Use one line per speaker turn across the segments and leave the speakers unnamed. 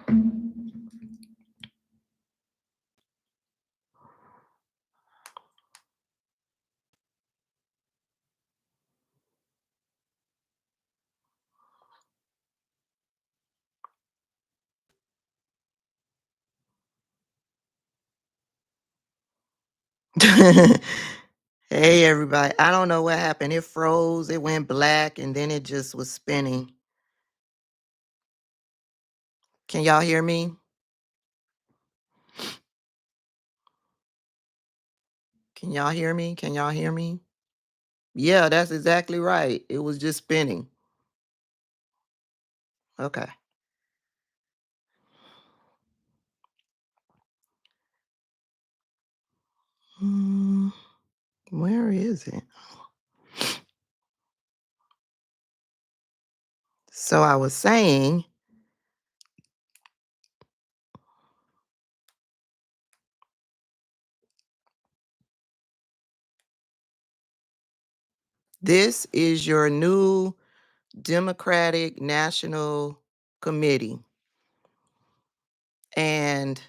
Hey everybody. I don't know what happened. It froze, it went black, and then it just was spinning. Can y'all hear me? Can y'all hear me? Can y'all hear me? Yeah, that's exactly right. It was just spinning. Okay. Hmm, where is it? So I was saying, this is your new Democratic National Committee. And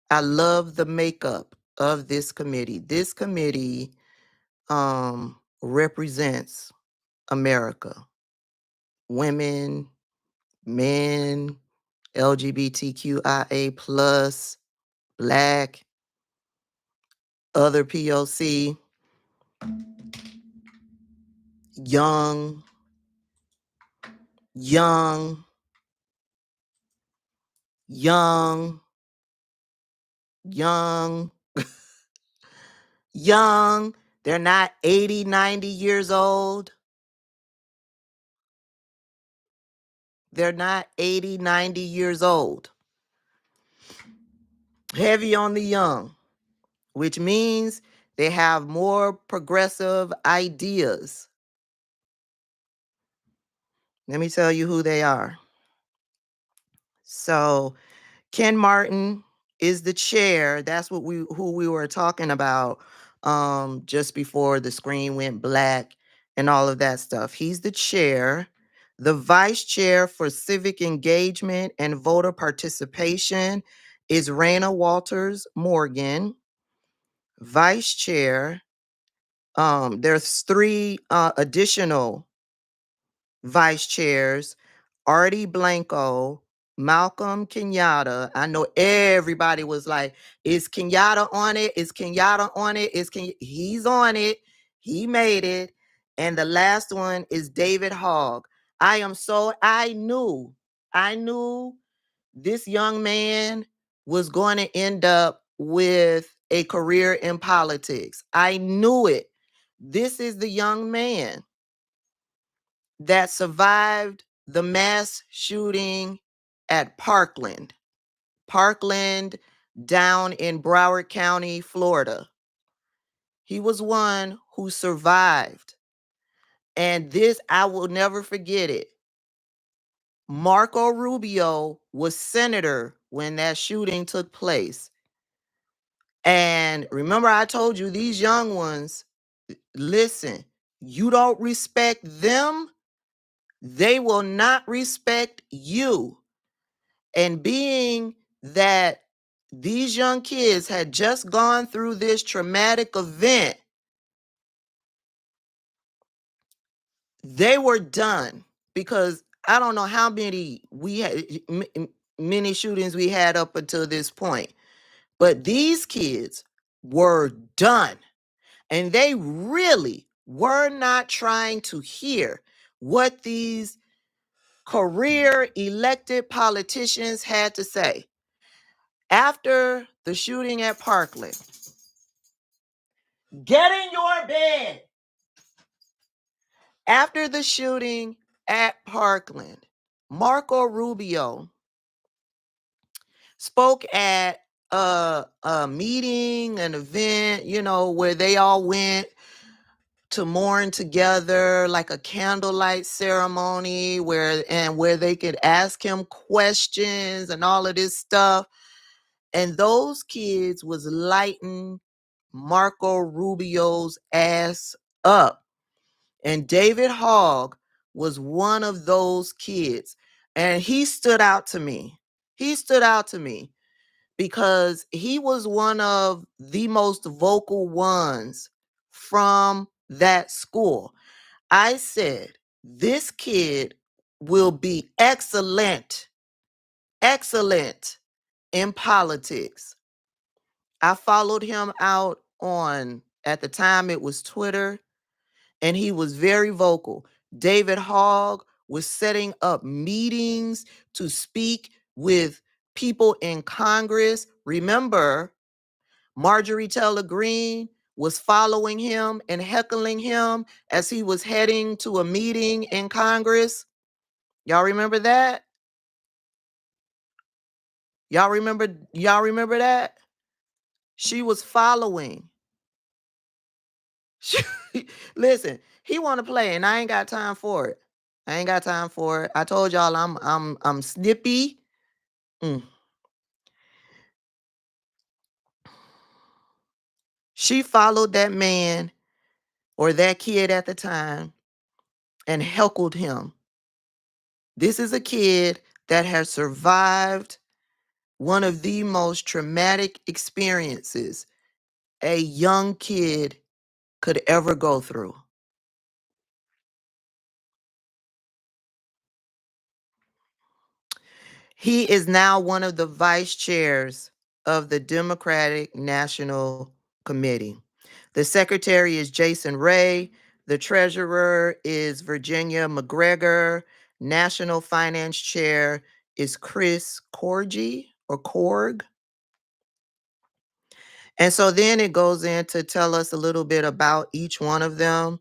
I love the makeup of this committee. This committee represents America. Women, men, LGBTQIA plus, Black, other POC, young, young, young, young, young. They're not 80, 90 years old. They're not 80, 90 years old. Heavy on the young, which means they have more progressive ideas. Let me tell you who they are. So Ken Martin is the chair. That's what who we were talking about just before the screen went black and all of that stuff. He's the chair. The vice chair for civic engagement and voter participation is Raina Walters Morgan. Vice chair. There's 3 additional vice chairs: Artie Blanco, Malcolm Kenyatta. I know everybody was like, is Kenyatta on it? Is Kenyatta on it? He's on it. He made it. And the last one is David Hogg. I knew this young man was going to end up with a career in politics. I knew it. This is the young man that survived the mass shooting at Parkland down in Broward County, Florida. He was one who survived. And this, I will never forget it. Marco Rubio was senator when that shooting took place. And remember, I told you, these young ones, listen, you don't respect them, they will not respect you. And being that these young kids had just gone through this traumatic event, they were done, because I don't know how many many shootings we had up until this point, but these kids were done. And they really were not trying to hear what these career elected politicians had to say. After the shooting at Parkland, get in your bed. After the shooting at Parkland, Marco Rubio spoke at a meeting, an event, where they all went to mourn together, like a candlelight ceremony where they could ask him questions and all of this stuff. And those kids was lighting Marco Rubio's ass up. And David Hogg was one of those kids. And he stood out to me. He stood out to me because he was one of the most vocal ones from that school. I said, this kid will be excellent, excellent in politics. I followed him out on, at the time it was Twitter, and he was very vocal. David Hogg was setting up meetings to speak with people in Congress. Remember, Marjorie Taylor Greene was following him and heckling him as he was heading to a meeting in Congress. Y'all remember that? Y'all remember that? She was following. Listen, he want to play and I ain't got time for it. I ain't got time for it. I told y'all I'm snippy. Mm. She followed that man or that kid at the time and heckled him. This is a kid that has survived one of the most traumatic experiences a young kid could ever go through. He is now one of the vice chairs of the Democratic National Committee. The secretary is Jason Ray. The treasurer is Virginia McGregor. National finance chair is Chris Corgi or Korg. And so then it goes in to tell us a little bit about each one of them.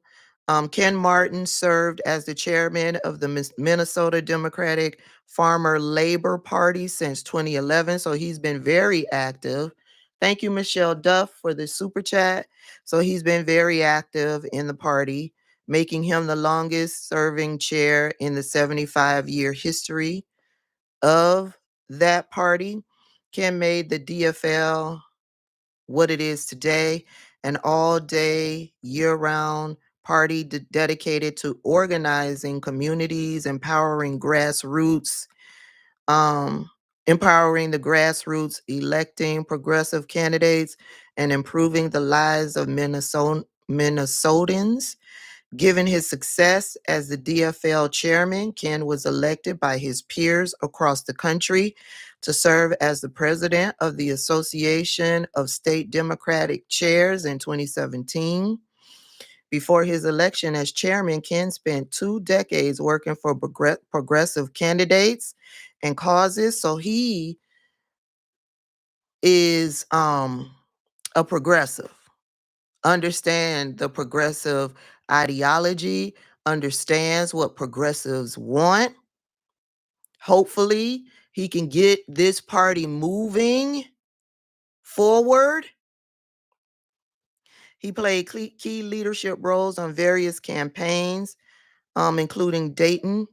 Ken Martin served as the chairman of the Minnesota Democratic Farmer Labor Party since 2011. So he's been very active. Thank you, Michelle Duff, for the super chat. So he's been very active in the party, making him the longest serving chair in the 75-year history of that party. Ken made the DFL what it is today, an all-day, year-round party dedicated to organizing communities, empowering the grassroots, electing progressive candidates, and improving the lives of Minnesotans. Given his success as the DFL chairman, Ken was elected by his peers across the country to serve as the president of the Association of State Democratic Chairs in 2017. Before his election as chairman, Ken spent 2 decades working for progressive candidates and causes. So he is a progressive. Understand the progressive ideology, understands what progressives want. Hopefully, he can get this party moving forward. He played key leadership roles on various campaigns, including Dayton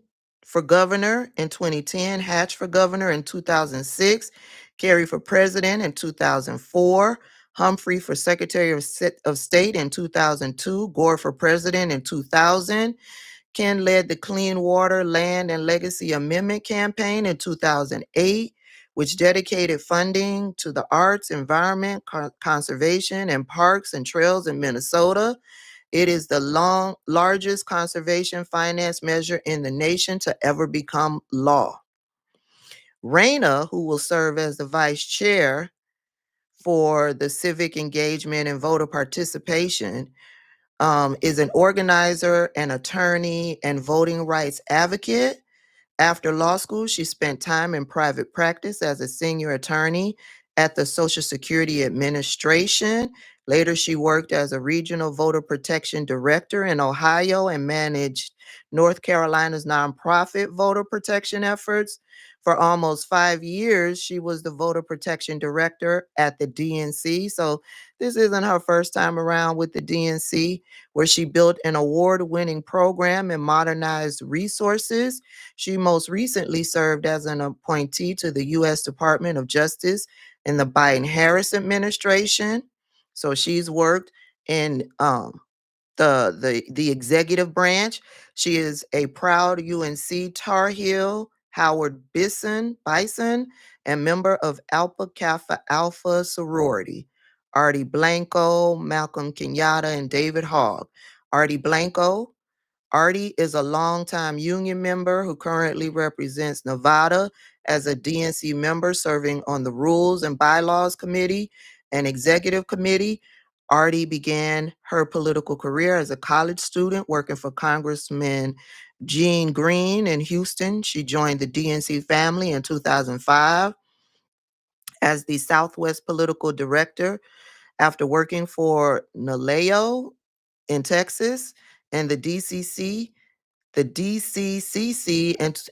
for governor in 2010, Hatch for governor in 2006, Kerry for president in 2004, Humphrey for Secretary of State in 2002, Gore for president in 2000. Ken led the Clean Water, Land, and Legacy Amendment campaign in 2008, which dedicated funding to the arts, environment, conservation, and parks and trails in Minnesota. It is the largest conservation finance measure in the nation to ever become law. Raina, who will serve as the vice chair for the civic engagement and voter participation, is an organizer, an attorney, and voting rights advocate. After law school, she spent time in private practice as a senior attorney at the Social Security Administration. Later, she worked as a regional voter protection director in Ohio and managed North Carolina's nonprofit voter protection efforts. For almost 5 years, she was the voter protection director at the DNC. So this isn't her first time around with the DNC, where she built an award-winning program and modernized resources. She most recently served as an appointee to the U.S. Department of Justice in the Biden-Harris administration. So she's worked in the executive branch. She is a proud UNC Tar Heel, Howard Bison, and member of Alpha Kappa Alpha sorority. Artie Blanco, Malcolm Kenyatta, and David Hogg. Artie Blanco. Artie is a longtime union member who currently represents Nevada as a DNC member serving on the Rules and Bylaws Committee and Executive Committee. Artie began her political career as a college student working for Congressman Gene Green in Houston. She joined the DNC family in 2005 as the Southwest Political Director after working for NALEO in Texas and the DCCC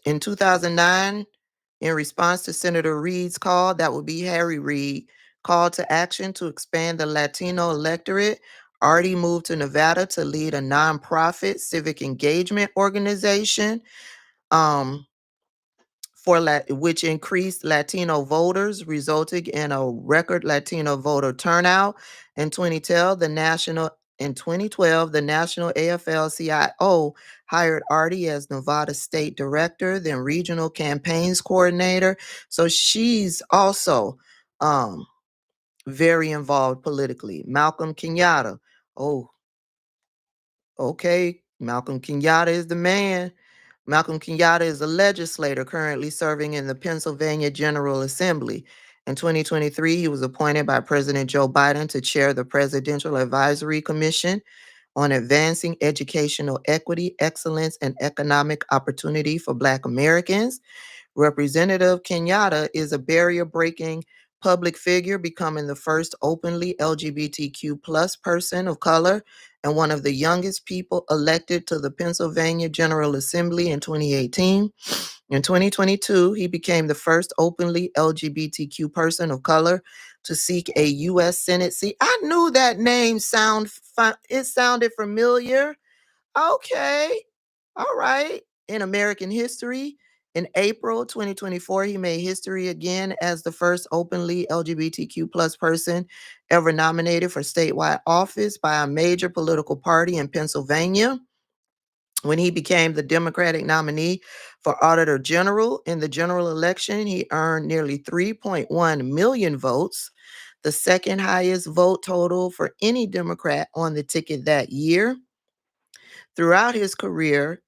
in 2009 in response to Senator Reid's call, that would be Harry Reid, call to action to expand the Latino electorate. Artie moved to Nevada to lead a nonprofit civic engagement organization. Which increased Latino voters, resulting in a record Latino voter turnout. In 2012, the National AFL-CIO hired Artie as Nevada State Director, then Regional Campaigns Coordinator. So she's also very involved politically. Malcolm Kenyatta. Oh, okay. Malcolm Kenyatta is the man. Malcolm Kenyatta is a legislator currently serving in the Pennsylvania General Assembly. In 2023, he was appointed by President Joe Biden to chair the Presidential Advisory Commission on Advancing Educational Equity, Excellence, and Economic Opportunity for Black Americans. Representative Kenyatta is a barrier-breaking public figure, becoming the first openly LGBTQ plus person of color and one of the youngest people elected to the Pennsylvania General Assembly in 2018. In 2022, he became the first openly LGBTQ person of color to seek a U.S. Senate seat. I knew that name it sounded familiar. Okay. All right. In American history, in April 2024, he made history again as the first openly LGBTQ plus person ever nominated for statewide office by a major political party in Pennsylvania. When he became the Democratic nominee for Auditor General in the general election, he earned nearly 3.1 million votes, the second highest vote total for any Democrat on the ticket that year. Throughout his career,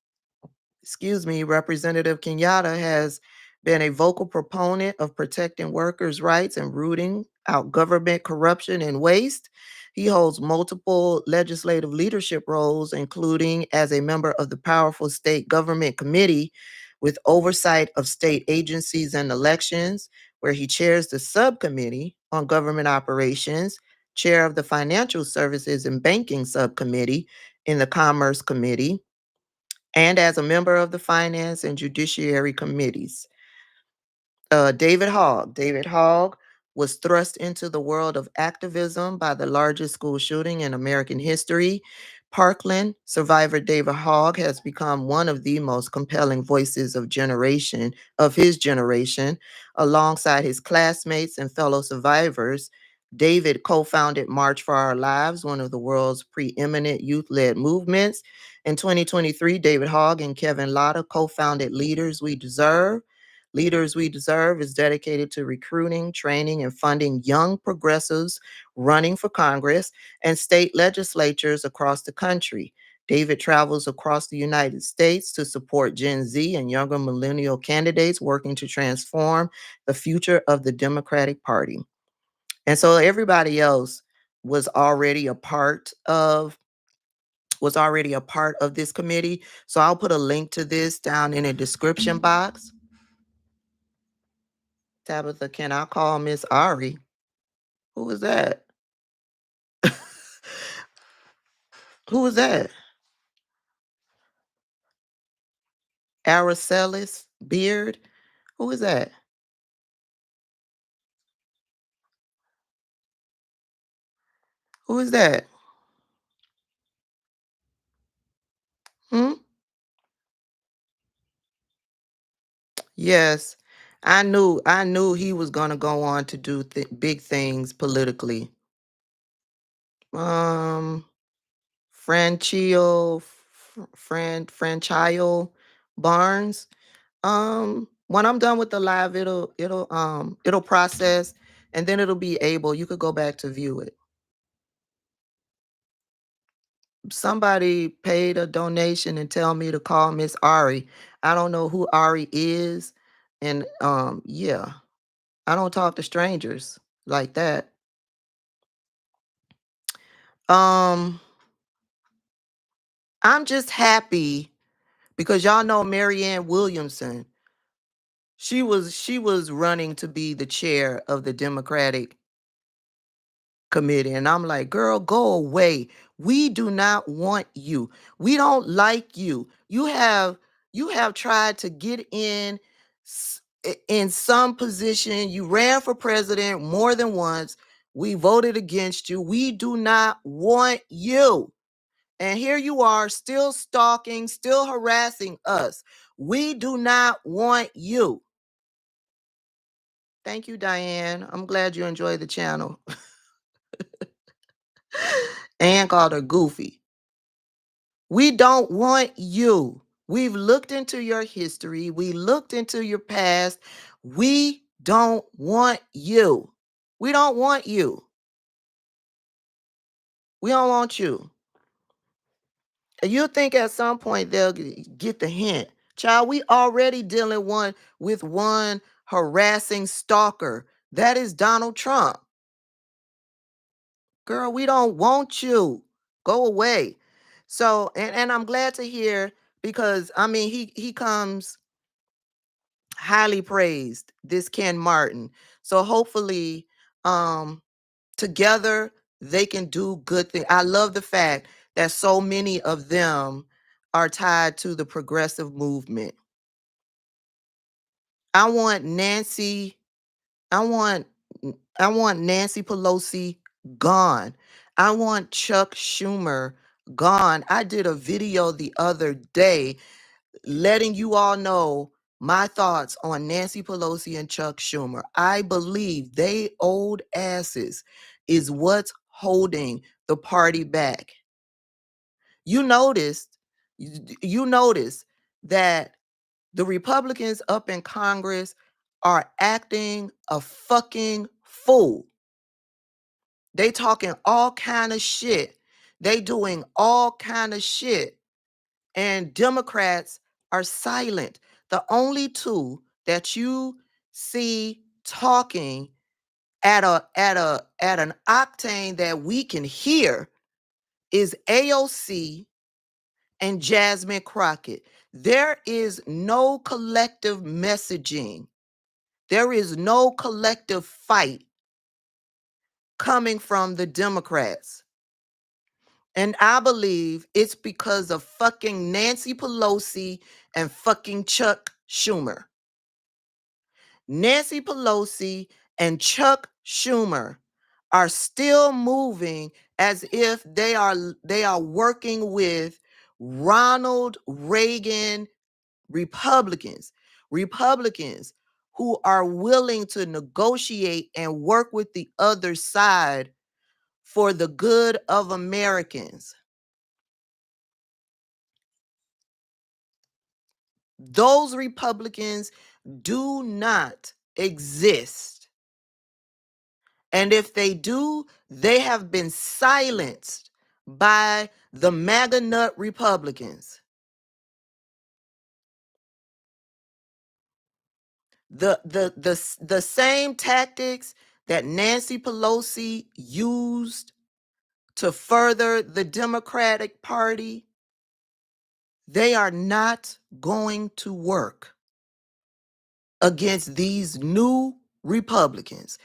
Representative Kenyatta has been a vocal proponent of protecting workers' rights and rooting out government corruption and waste. He holds multiple legislative leadership roles, including as a member of the powerful state government committee with oversight of state agencies and elections, where he chairs the subcommittee on government operations, chair of the financial services and banking subcommittee in the commerce committee, and as a member of the Finance and Judiciary Committees. David Hogg. David Hogg was thrust into the world of activism by the largest school shooting in American history. Parkland survivor David Hogg has become one of the most compelling voices of his generation. Alongside his classmates and fellow survivors, David co-founded March for Our Lives, one of the world's preeminent youth-led movements. In 2023, David Hogg and Kevin Latta co-founded Leaders We Deserve. Leaders We Deserve is dedicated to recruiting, training, and funding young progressives running for Congress and state legislatures across the country. David travels across the United States to support Gen Z and younger millennial candidates working to transform the future of the Democratic Party. And so everybody else was already a part of this committee. So I'll put a link to this down in the description box. Tabitha, can I call Miss Ari? Who is that? Who is that? Aracelis Beard? Who is that? Who is that? Hmm? Yes. I knew he was gonna go on to do big things politically. Um Franchio Barnes. When I'm done with the live, it'll process, and then it'll be able, you could go back to view it. Somebody paid a donation and tell me to call Miss Ari. I don't know who Ari is, and yeah, I don't talk to strangers like that. Um, I'm just happy because y'all know Marianne Williamson. She was running to be the chair of the Democratic committee, and I'm like, girl, go away. We do not want you. We don't like you. You have tried to get in some position. You ran for president more than once. We voted against you. We do not want you. And here you are, still stalking, still harassing us. We do not want you. Thank you, Diane. I'm glad you enjoyed the channel. Ann called her goofy. We don't want you. We've looked into your history. We looked into your past. We don't want you. We don't want you. We don't want you. And you think at some point they'll get the hint. Child, we already dealing with one harassing stalker. That is Donald Trump. Girl, we don't want you. Go away. So, and I'm glad to hear, because I mean he comes highly praised, this Ken Martin. So hopefully together they can do good things. I love the fact that so many of them are tied to the progressive movement. I want Nancy, I want I want Nancy Pelosi gone. I want Chuck Schumer gone. I did a video the other day letting you all know my thoughts on Nancy Pelosi and Chuck Schumer. I believe they old asses is what's holding the party back. You noticed, you noticed that the Republicans up in Congress are acting a fucking fool. They talking all kind of shit. They doing all kind of shit. And Democrats are silent. The only two that you see talking at an octane that we can hear is AOC and Jasmine Crockett. There is no collective messaging. There is no collective fight coming from the Democrats. And I believe it's because of fucking Nancy Pelosi and fucking Chuck Schumer. Nancy Pelosi and Chuck Schumer are still moving as if they are working with Ronald Reagan Republicans. Republicans who are willing to negotiate and work with the other side for the good of Americans. Those Republicans do not exist. And if they do, they have been silenced by the MAGA nut Republicans. The same tactics that Nancy Pelosi used to further the Democratic Party, they are not going to work against these new Republicans.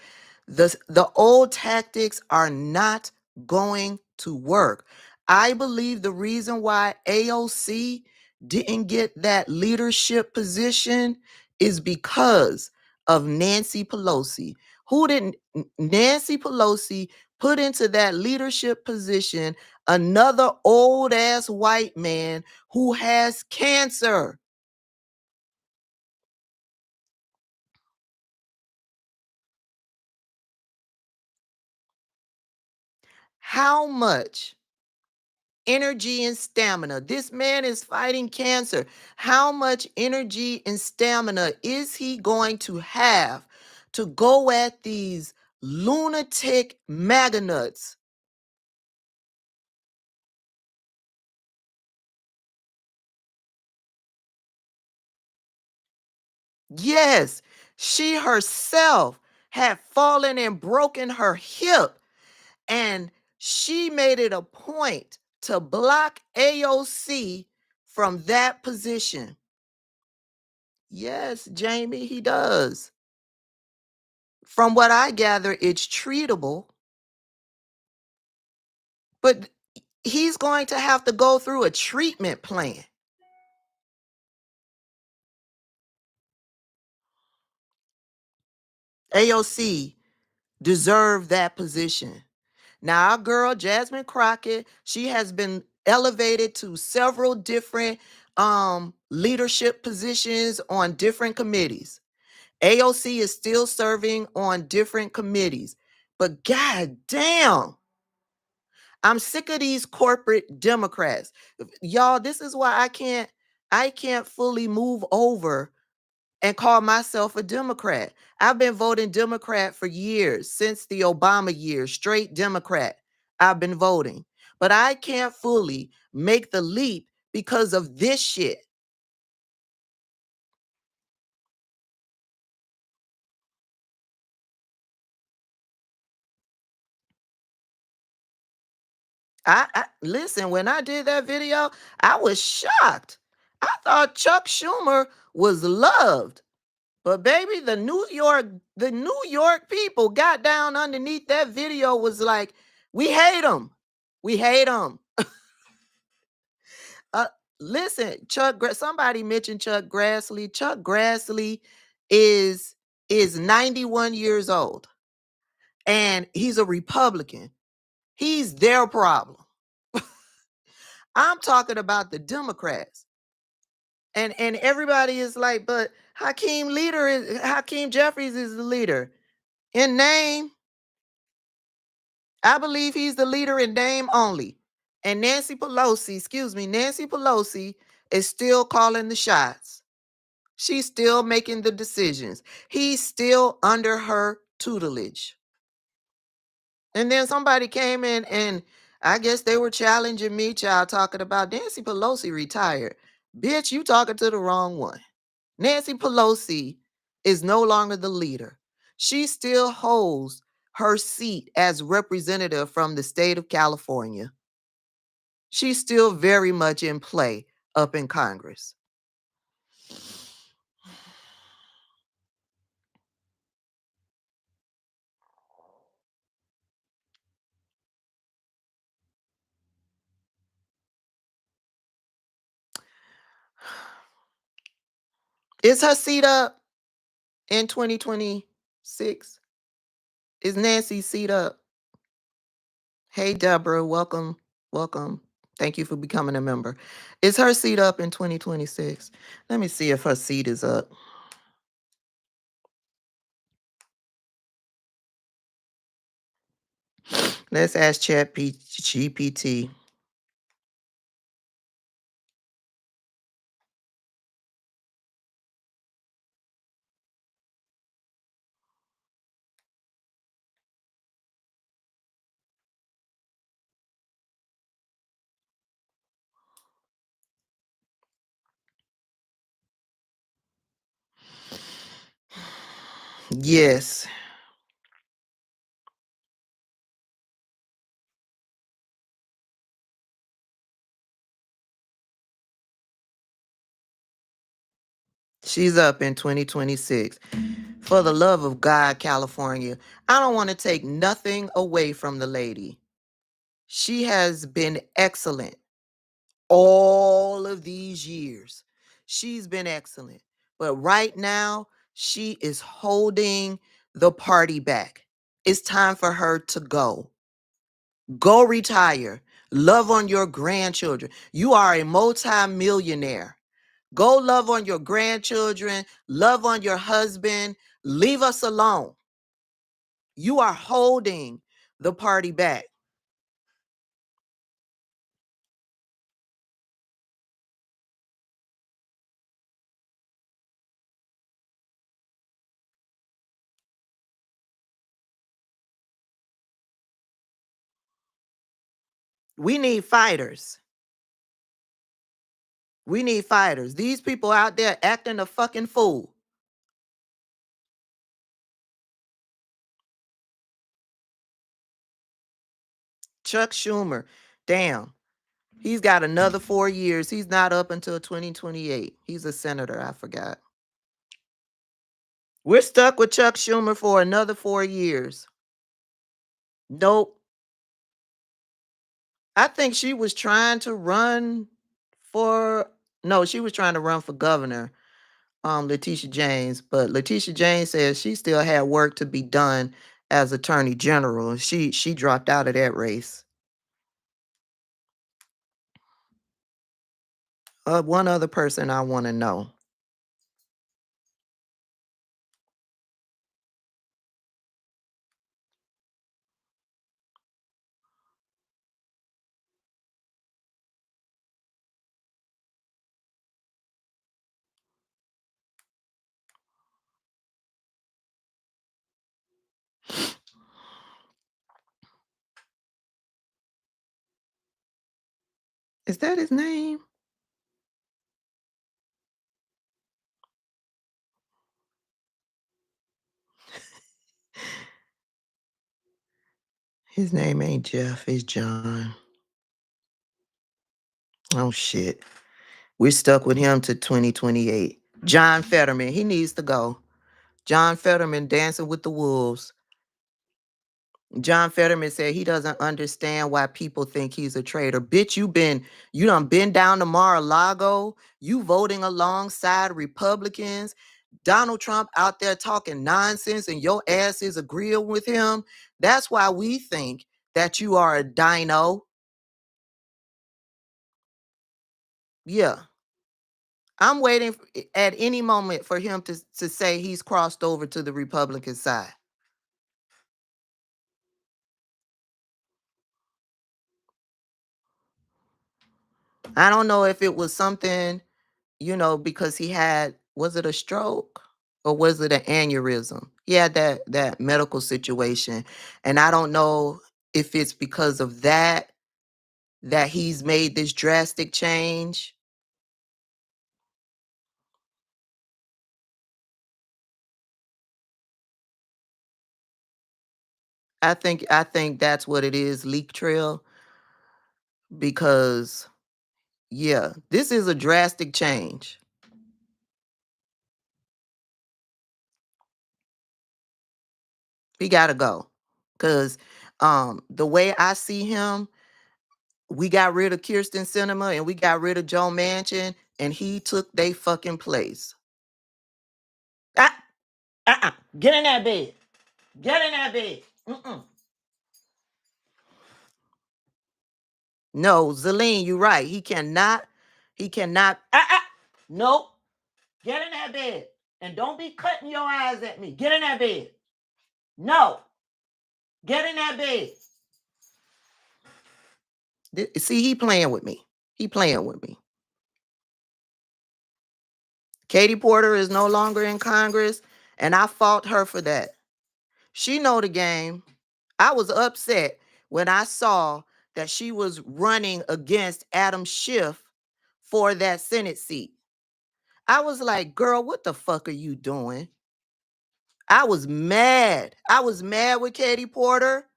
The old tactics are not going to work. I believe the reason why AOC didn't get that leadership position is because of Nancy Pelosi. Who didn't Nancy Pelosi put into that leadership position another old ass white man who has cancer? How much energy and stamina. This man is fighting cancer. How much energy and stamina is he going to have to go at these lunatic MAGA nuts? Yes, she herself had fallen and broken her hip, and she made it a point to block AOC from that position. Yes, Jamie, he does. From what I gather, it's treatable, but he's going to have to go through a treatment plan. AOC deserved that position. Now, our girl, Jasmine Crockett, she has been elevated to several different leadership positions on different committees. AOC is still serving on different committees. But god damn, I'm sick of these corporate Democrats. Y'all, this is why I can't fully move over and call myself a Democrat. I've been voting Democrat for years, since the Obama years, straight Democrat. I've been voting. But I can't fully make the leap because of this shit. I listen, when I did that video, I was shocked. I thought Chuck Schumer was loved. But baby, the New York people got down underneath that video, was like, we hate him. We hate him. Uh, Listen, somebody mentioned Chuck Grassley. Chuck Grassley is is 91 years old, and he's a Republican. He's their problem. I'm talking about the Democrats. And everybody is like, but Hakeem Jeffries is the leader. In name, I believe he's the leader in name only. And Nancy Pelosi is still calling the shots. She's still making the decisions. He's still under her tutelage. And then somebody came in, and I guess they were challenging me, child, talking about Nancy Pelosi retired. Bitch, you talking to the wrong one. Nancy Pelosi is no longer the leader. She still holds her seat as representative from the state of California. She's still very much in play up in Congress. Is her seat up in 2026? Is Nancy's seat up? Hey, Deborah, welcome. Welcome. Thank you for becoming a member. Is her seat up in 2026? Let me see if her seat is up. Let's ask GPT. Yes, she's up in 2026. For the love of God, California, I don't want to take nothing away from the lady. She has been excellent all of these years. She's been excellent. But right now, she is holding the party back. It's time for her to go. Go retire. Love on your grandchildren. You are a multi-millionaire. Go love on your grandchildren. Love on your husband. Leave us alone. You are holding the party back. We need fighters. We need fighters. These people out there acting a fucking fool. Chuck Schumer, damn. He's got another 4 years. He's not up until 2028. He's a senator, I forgot. We're stuck with Chuck Schumer for another 4 years. Nope. I think she was trying to run for no, she was trying to run for governor, Letitia James, but Letitia James says she still had work to be done as attorney general. She dropped out of that race. One other person I want to know. Is that his name? His name ain't Jeff, it's John. Oh shit. We're stuck with him to 2028. John Fetterman, he needs to go. John Fetterman dancing with the wolves. John Fetterman said he doesn't understand why people think he's a traitor. Bitch, you done been down to Mar-a-Lago. You voting alongside Republicans. Donald Trump out there talking nonsense and your ass is agreeing with him. That's why we think that you are a dino. Yeah. I'm waiting at any moment for him to say he's crossed over to the Republican side. I don't know if it was something, because he had, was it a stroke or was it an aneurysm? He had that medical situation. And I don't know if it's because of that he's made this drastic change. I think that's what it is, leak trail, because yeah, this is a drastic change. He got to go. Cuz the way I see him, we got rid of Kirsten Sinema and we got rid of Joe Manchin and he took they fucking place. Ah, Get in that bed. Get in that bed. Mm-mm. No, Zelene, you're right. He cannot. Nope. Get in that bed. And don't be cutting your eyes at me. Get in that bed. No. Get in that bed. See, he playing with me. He playing with me. Katie Porter is no longer in Congress, and I fault her for that. She know the game. I was upset when I saw that she was running against Adam Schiff for that Senate seat. I was like, girl, what the fuck are you doing? I was mad. I was mad with Katie Porter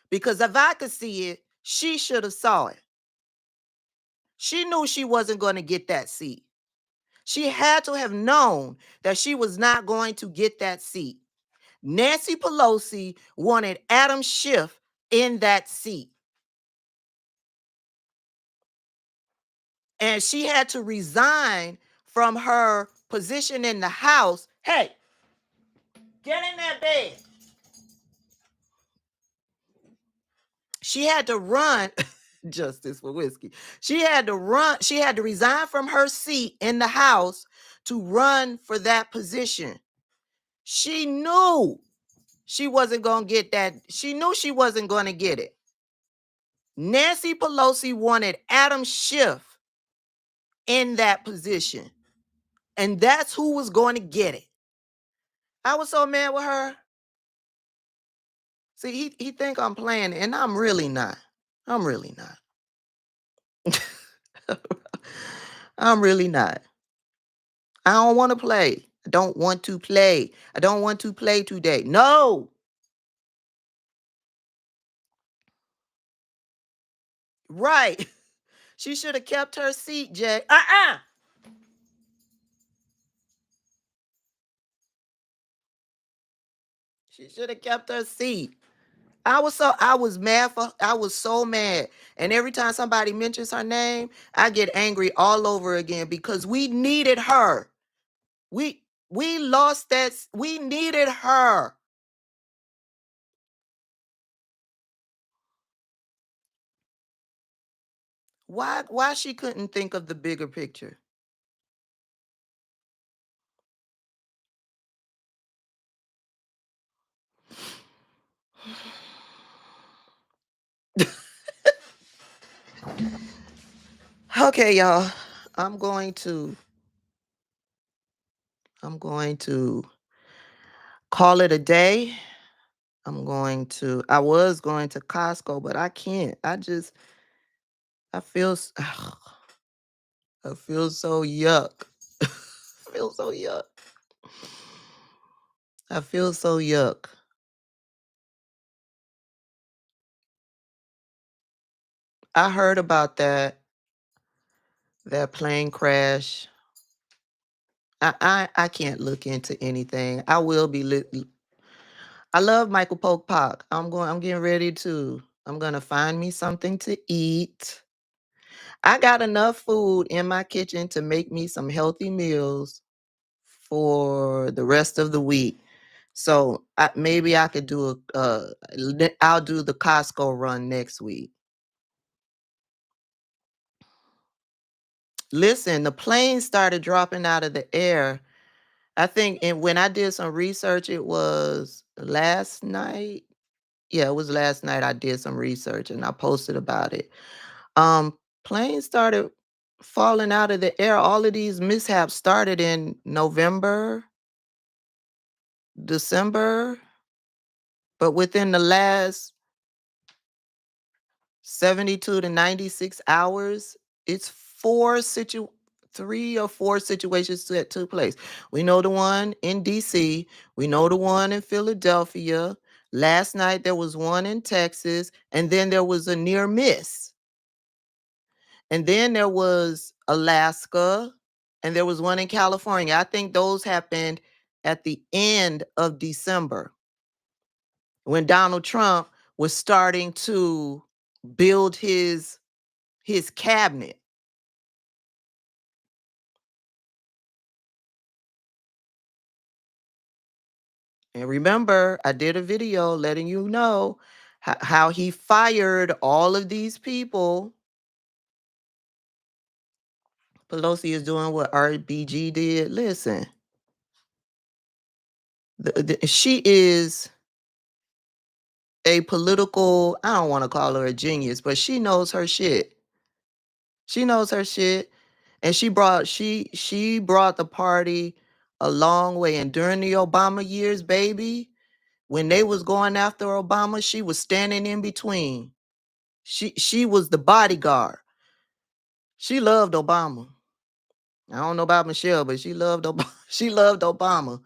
because if I could see it, she should have saw it. She knew she wasn't going to get that seat. She had to have known that she was not going to get that seat. Nancy Pelosi wanted Adam Schiff in that seat. And she had to resign from her position in the House. Hey, get in that bed. She had to run. Justice for whiskey. She had to resign from her seat in the House to run for that position. She knew she wasn't going to get that. She knew she wasn't going to get it. Nancy Pelosi wanted Adam Schiff in that position. And that's who was going to get it. I was so mad with her. See, he think I'm playing, and I'm really not. I'm really not. I'm really not. I don't want to play. I don't want to play. I don't want to play today. No. Right. She should have kept her seat, Jay. She should have kept her seat. I was so mad. And every time somebody mentions her name, I get angry all over again because we needed her. We lost we needed her. Why she couldn't think of the bigger picture? Okay, y'all. I'm going to I'm going to call it a day. I was going to Costco, but I can't. I feel I feel so yuck. I feel so yuck. I feel so yuck. I heard about that plane crash. I can't look into anything. I will be I love Michael Polk Park. I'm getting ready to. I'm gonna find me something to eat. I got enough food in my kitchen to make me some healthy meals for the rest of the week. So maybe I could do I'll do the Costco run next week. Listen, the plane started dropping out of the air. I think, and when I did some research, it was last night. Yeah, it was last night I did some research and I posted about it. Planes started falling out of the air. All of these mishaps started in November, December, but within the last 72 to 96 hours, it's 3 or 4 situations that took place. We know the one in DC, we know the one in Philadelphia. Last night there was one in Texas, and then there was a near miss. And then there was Alaska, and there was one in California. I think those happened at the end of December when Donald Trump was starting to build his cabinet. And remember, I did a video letting you know how he fired all of these people. Pelosi is doing what RBG did. Listen, she is a political, I don't want to call her a genius, but she knows her shit. She knows her shit. And she brought the party a long way. And during the Obama years, baby, when they was going after Obama, she was standing in between. She was the bodyguard. She loved Obama. I don't know about Michelle, but she loved Obama. She loved Obama.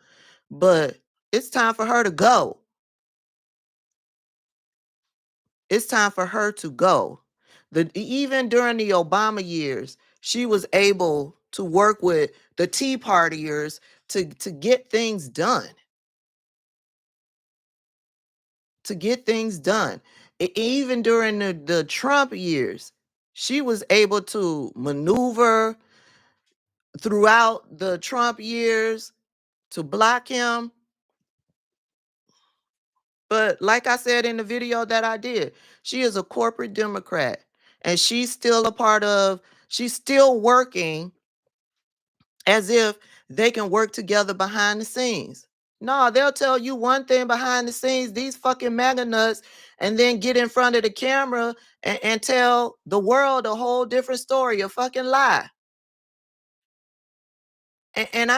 But it's time for her to go. It's time for her to go. Even during the Obama years, she was able to work with the Tea Partiers to get things done. To get things done. Even during the Trump years, she was able to maneuver throughout the Trump years to block him. But like I said in the video that I did, she is a corporate Democrat and she's still working as if they can work together behind the scenes. No, they'll tell you one thing behind the scenes, these fucking mega nuts, and then get in front of the camera and tell the world a whole different story, a fucking lie.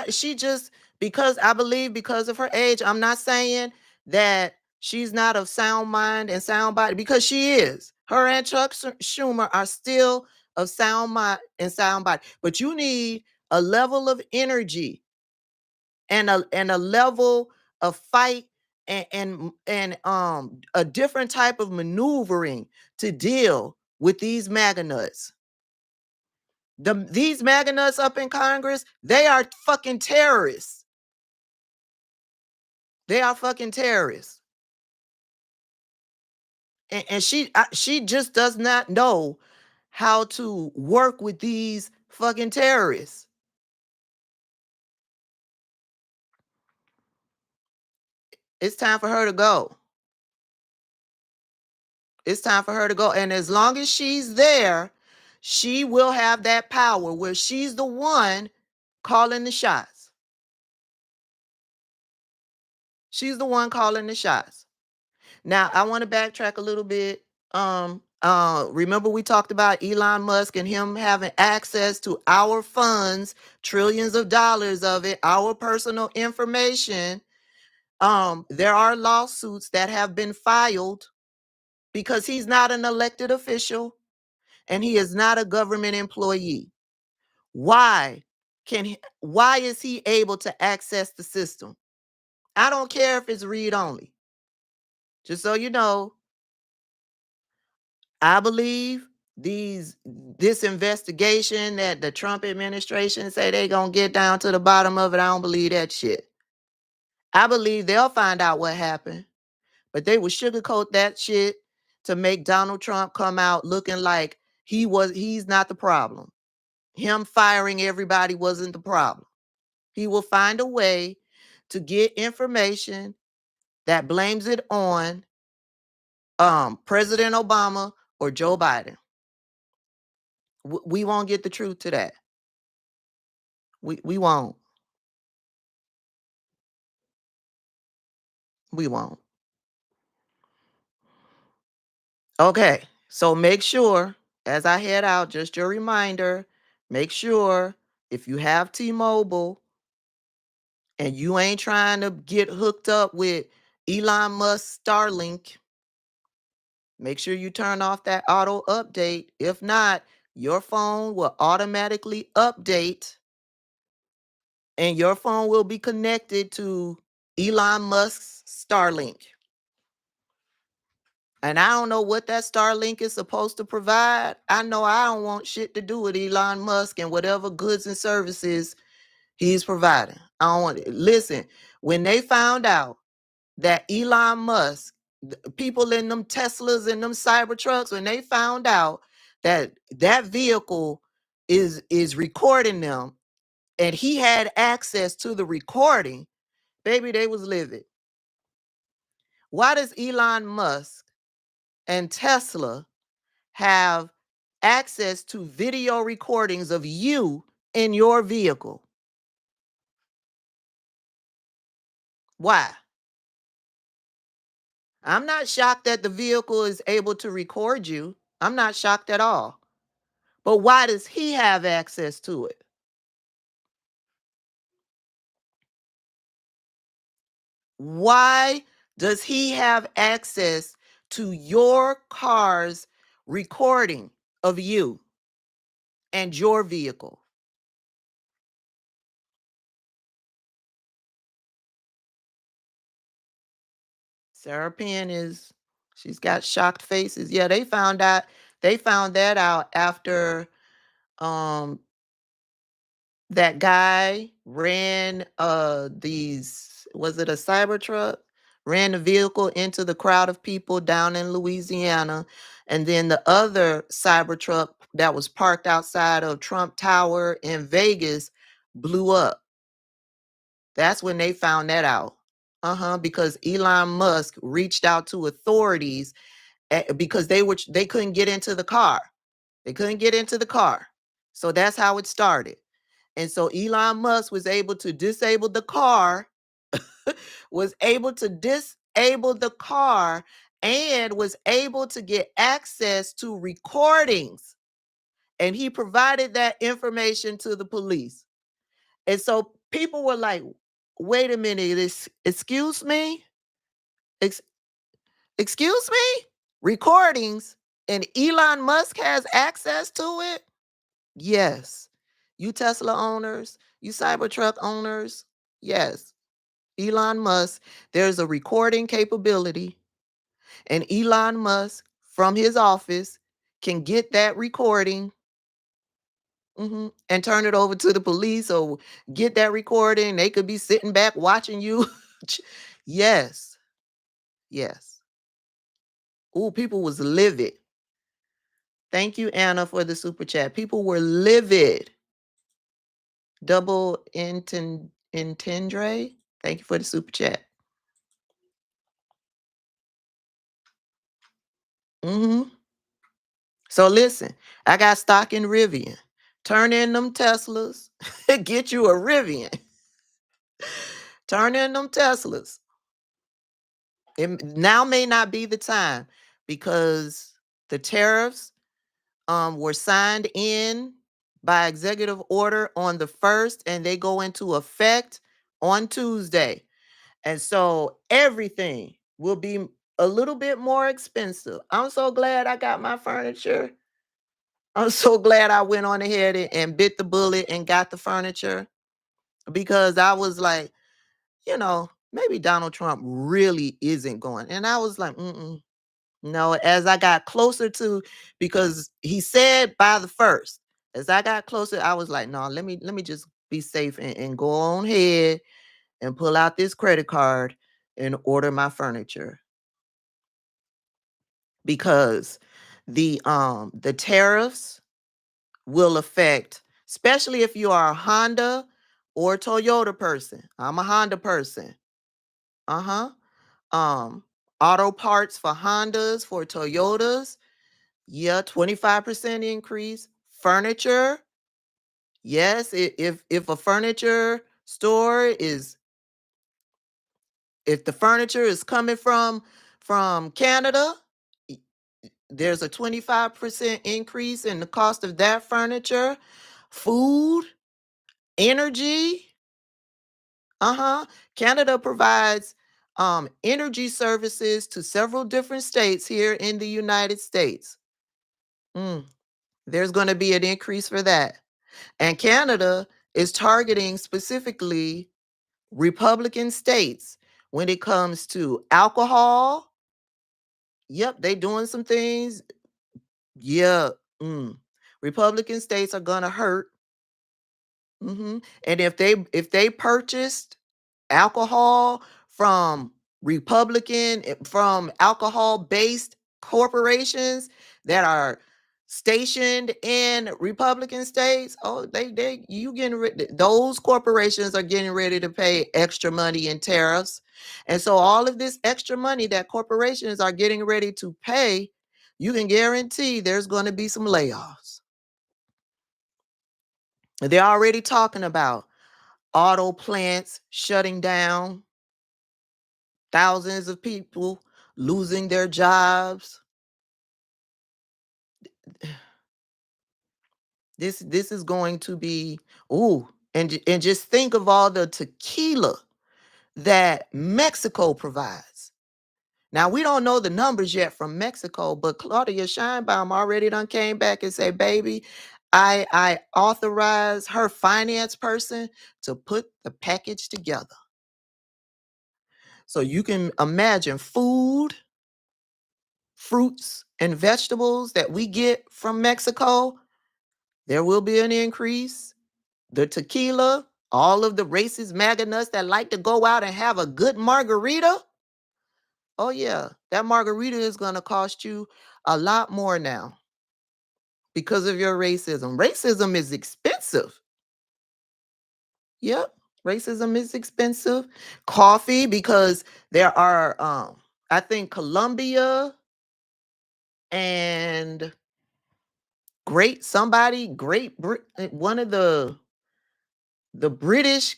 She just, because I believe because of her age, I'm not saying that she's not of sound mind and sound body, because she is. Her and Chuck Schumer are still of sound mind and sound body. But you need a level of energy and a level of fight and a different type of maneuvering to deal with these MAGA nuts. These MAGA nuts up in Congress, they are fucking terrorists. They are fucking terrorists. And she just does not know how to work with these fucking terrorists. It's time for her to go. It's time for her to go. And as long as she's there, she will have that power where she's the one calling the shots. She's the one calling the shots. Now, I want to backtrack a little bit. Remember we talked about Elon Musk and him having access to our funds, trillions of dollars of it, our personal information. There are lawsuits that have been filed because he's not an elected official and he is not a government employee. Why is he able to access the system? I don't care if it's read only. Just so you know, I believe this investigation that the Trump administration say they gonna get down to the bottom of it. I don't believe that shit. I believe they'll find out what happened, but they would sugarcoat that shit to make Donald Trump come out looking like he's not the problem. Him firing everybody wasn't the problem. He will find a way to get information that blames it on President Obama or Joe Biden. We won't get the truth to that. We won't. We won't. Okay. So make sure, as I head out, just your reminder, make sure if you have T-Mobile and you ain't trying to get hooked up with Elon Musk Starlink, make sure you turn off that auto update. If not, your phone will automatically update and your phone will be connected to Elon Musk's Starlink. And I don't know what that Starlink is supposed to provide. I know I don't want shit to do with Elon Musk and whatever goods and services he's providing. I don't want it. Listen, when they found out that Elon Musk, people in them Teslas and them Cybertrucks, when they found out that that vehicle is recording them and he had access to the recording, baby, they was livid. Why does Elon Musk and Tesla have access to video recordings of you in your vehicle? Why? I'm not shocked that the vehicle is able to record you. I'm not shocked at all. But why does he have access to it? Why does he have access to your car's recording of you and your vehicle? Sarah Penn she's got shocked faces. Yeah, they found that out after um that guy ran was it a Cybertruck? Ran the vehicle into the crowd of people down in Louisiana. And then the other Cybertruck that was parked outside of Trump Tower in Vegas blew up. That's when they found that out. Because Elon Musk reached out to authorities because they couldn't get into the car. They couldn't get into the car. So that's how it started. And so Elon Musk was able to disable the car, and was able to get access to recordings. And he provided that information to the police. And so people were like, wait a minute, excuse me? Excuse me? Recordings and Elon Musk has access to it, yes. You Tesla owners, you Cybertruck owners, yes. Elon Musk, there's a recording capability, and Elon Musk from his office can get that recording, and turn it over to the police or get that recording. They could be sitting back watching you. Yes, yes. Ooh, people was livid. Thank you, Anna, for the super chat. People were livid. Double intendre. Thank you for the super chat. So listen, I got stock in Rivian. Turn in them Teslas. Get you a Rivian. Turn in them Teslas. It now may not be the time because the tariffs were signed in by executive order on the 1st, and they go into effect on Tuesday. And so everything will be a little bit more expensive. I'm so glad I got my furniture. I'm so glad I went on ahead and bit the bullet and got the furniture, because I was like, maybe Donald Trump really isn't going. And I was like, no, as I got closer to, because he said by the 1st, as I got closer, I was like, no, let me just be safe and go on ahead and pull out this credit card and order my furniture, because the tariffs will affect, especially if you are a Honda or Toyota person. I'm a Honda person. Uh-huh. Um, Auto parts for Hondas, for Toyotas, yeah, 25% increase. Furniture, yes, if a furniture store is, if the furniture is coming from Canada, y- there's a 25% increase in the cost of that furniture. Food, energy, Canada provides energy services to several different states here in the United States. Mm, there's going to be an increase for that. And Canada is targeting specifically Republican states when it comes to alcohol. Yep, they doing some things. Yeah. mm. Republican states are going to hurt. And if they purchased alcohol from from alcohol based corporations that are stationed in Republican states, oh, they you getting rid, those corporations are getting ready to pay extra money in tariffs. And so all of this extra money that corporations are getting ready to pay, you can guarantee there's going to be some layoffs. They're already talking about auto plants shutting down, thousands of people losing their jobs. This is going to be, ooh, and just think of all the tequila that Mexico provides. Now we don't know the numbers yet from Mexico, but Claudia Scheinbaum already done came back and said, baby, I authorize her finance person to put the package together. So you can imagine food, fruits, and vegetables that we get from Mexico, there will be an increase. The tequila, all of the racist MAGA nuts that like to go out and have a good margarita. Oh, yeah, that margarita is going to cost you a lot more now because of your racism. Racism is expensive. Yep, racism is expensive. Coffee, because there are, I think, Colombia and one of the British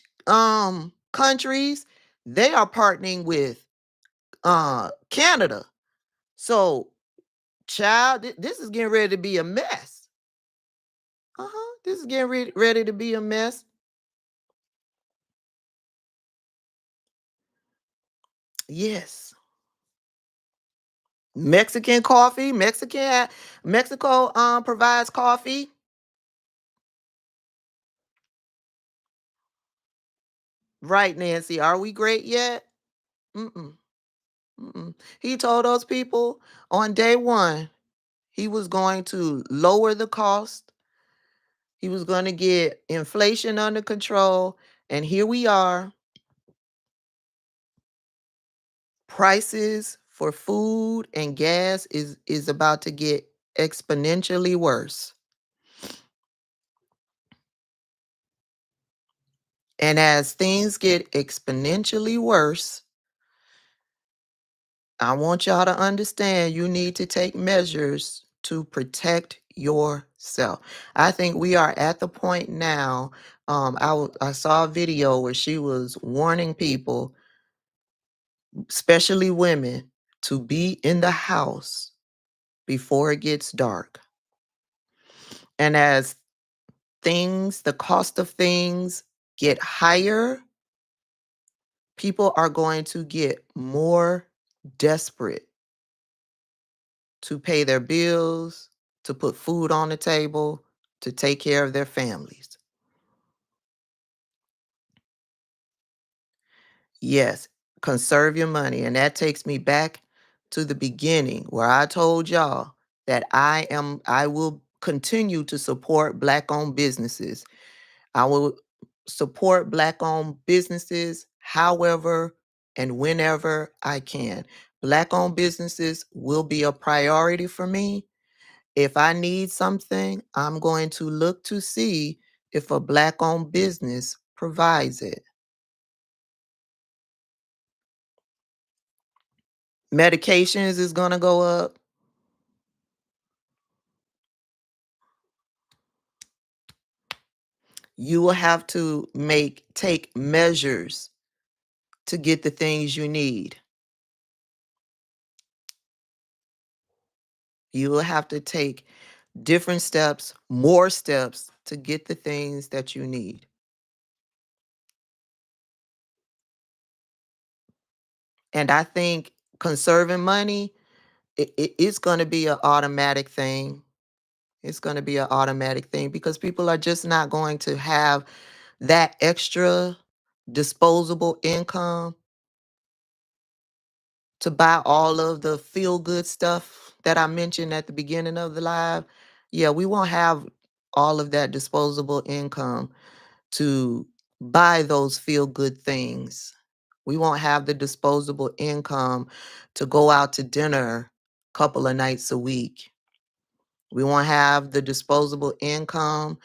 countries, they are partnering with Canada. So, child, this is getting ready to be a mess. This is getting ready to be a mess. Yes. Mexican coffee, Mexico provides coffee. Right, Nancy. Are we great yet? Mm-mm. Mm-mm. He told those people on day one he was going to lower the cost. He was going to get inflation under control. And here we are. Prices for food and gas is about to get exponentially worse. And as things get exponentially worse, I want y'all to understand you need to take measures to protect yourself. I think we are at the point now. I saw a video where she was warning people, especially women, to be in the house before it gets dark. And as the cost of things get higher, people are going to get more desperate to pay their bills, to put food on the table, to take care of their families. Yes, conserve your money. And that takes me back to the beginning where I told y'all that I will continue to support Black owned businesses. I will support Black owned businesses however and whenever I can. Black owned businesses will be a priority for me. If I need something, I'm going to look to see if a Black owned business provides it. Medications is going to go up. You will have to take measures to get the things you need. You will have to take different steps, more steps to get the things that you need. And I think conserving money, it's going to be an automatic thing. It's going to be an automatic thing because people are just not going to have that extra disposable income to buy all of the feel good stuff that I mentioned at the beginning of the live. Yeah, we won't have all of that disposable income to buy those feel good things. We won't have the disposable income to go out to dinner a couple of nights a week. We won't have the disposable income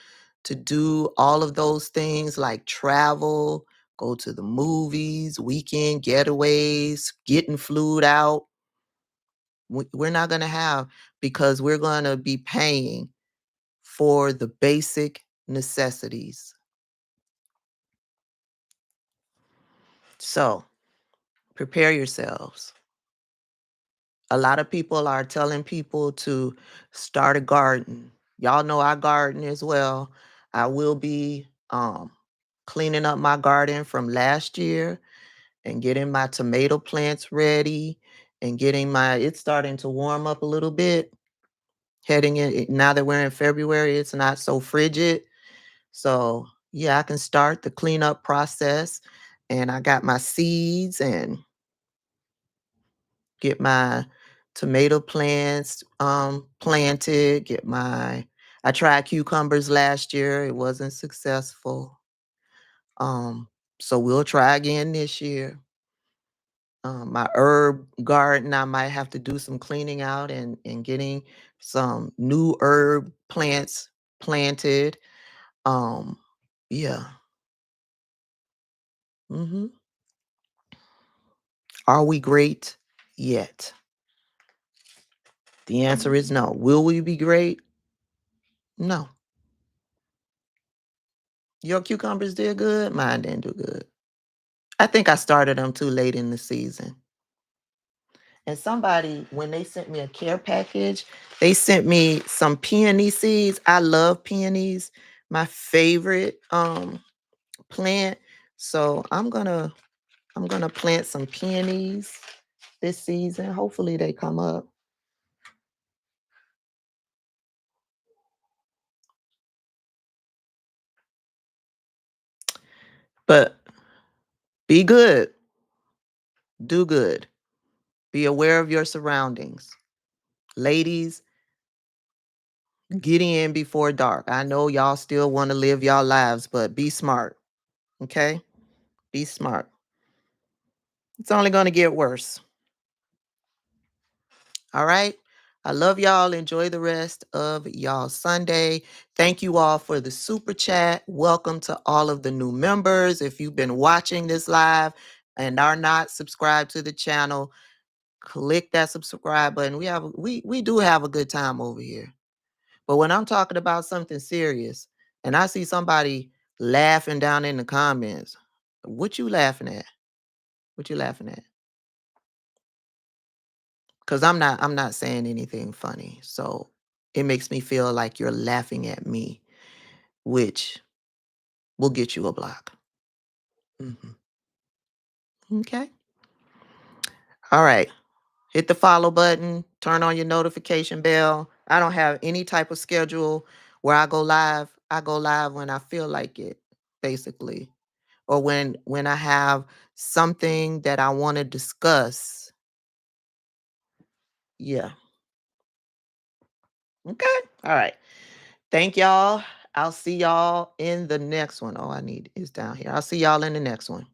to do all of those things like travel, go to the movies, weekend getaways, getting flued out. We're not going to have, because we're going to be paying for the basic necessities. So prepare yourselves. A lot of people are telling people to start a garden. Y'all know I garden as well. I will be cleaning up my garden from last year and getting my tomato plants ready and it's starting to warm up a little bit. Heading in, now that we're in February, it's not so frigid. So yeah, I can start the cleanup process. And I got my seeds and get my tomato plants planted, I tried cucumbers last year. It wasn't successful. So we'll try again this year. My herb garden, I might have to do some cleaning out and getting some new herb plants planted. Um, yeah. hmm Are we great yet? The answer is no. Will we be great? No. Your cucumbers did good. Mine didn't do good. I think I started them too late in the season. And somebody, when they sent me a care package, they sent me some peony seeds. I love peonies, my favorite plant. So I'm gonna plant some peonies this season. Hopefully they come up. But be good. Do good. Be aware of your surroundings. Ladies, get in before dark. I know y'all still want to live y'all lives, but be smart. Okay? Be smart. It's only going to get worse. All right? I love y'all. Enjoy the rest of y'all Sunday. Thank you all for the super chat. Welcome to all of the new members. If you've been watching this live and are not subscribed to the channel, click that subscribe button. We do have a good time over here. But when I'm talking about something serious and I see somebody laughing down in the comments, what you laughing at? What you laughing at? Because I'm not saying anything funny. So it makes me feel like you're laughing at me, which will get you a block. Mhm. Okay. All right. Hit the follow button, turn on your notification bell. I don't have any type of schedule where I go live. I go live when I feel like it, basically. Or when I have something that I want to discuss. Yeah. Okay. All right. Thank y'all. I'll see y'all in the next one. Oh, I need is down here. I'll see y'all in the next one.